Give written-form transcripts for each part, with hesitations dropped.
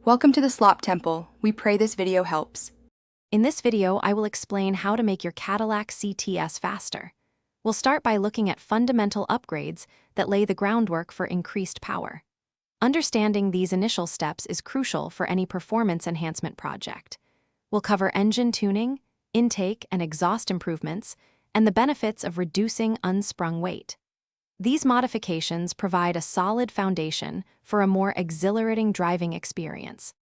Welcome to the Slop Temple. We pray this video helps. In this video, I will explain how to make your Cadillac CTS faster. We'll start by looking at fundamental upgrades that lay the groundwork for increased power. Understanding these initial steps is crucial for any performance enhancement project. We'll cover engine tuning, intake and exhaust improvements, and the benefits of reducing unsprung weight. These modifications provide a solid foundation for a more exhilarating driving experience.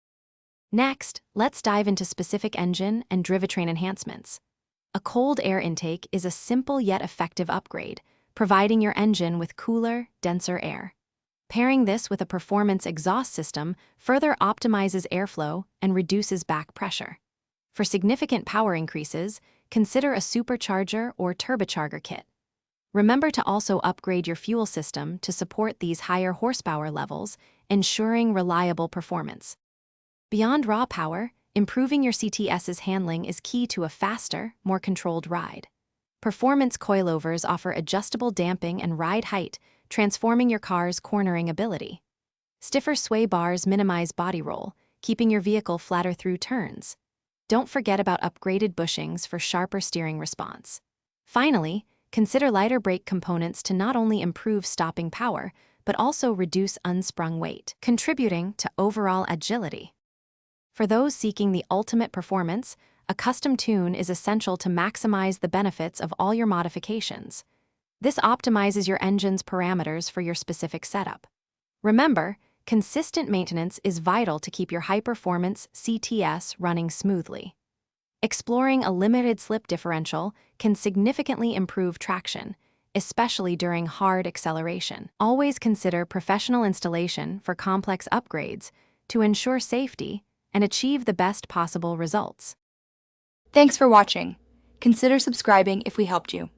Next, let's dive into specific engine and drivetrain enhancements. A cold air intake is a simple yet effective upgrade, providing your engine with cooler, denser air. Pairing this with a performance exhaust system further optimizes airflow and reduces back pressure. For significant power increases, consider a supercharger or turbocharger kit. Remember to also upgrade your fuel system to support these higher horsepower levels, ensuring reliable performance. Beyond raw power, improving your CTS's handling is key to a faster, more controlled ride. Performance coilovers offer adjustable damping and ride height, transforming your car's cornering ability. Stiffer sway bars minimize body roll, keeping your vehicle flatter through turns. Don't forget about upgraded bushings for sharper steering response. Finally, consider lighter brake components to not only improve stopping power, but also reduce unsprung weight, contributing to overall agility. For those seeking the ultimate performance, a custom tune is essential to maximize the benefits of all your modifications. This optimizes your engine's parameters for your specific setup. Remember, consistent maintenance is vital to keep your high-performance CTS running smoothly. Exploring a limited slip differential can significantly improve traction, especially during hard acceleration. Always consider professional installation for complex upgrades to ensure safety and achieve the best possible results. Thanks for watching. Consider subscribing if we helped you.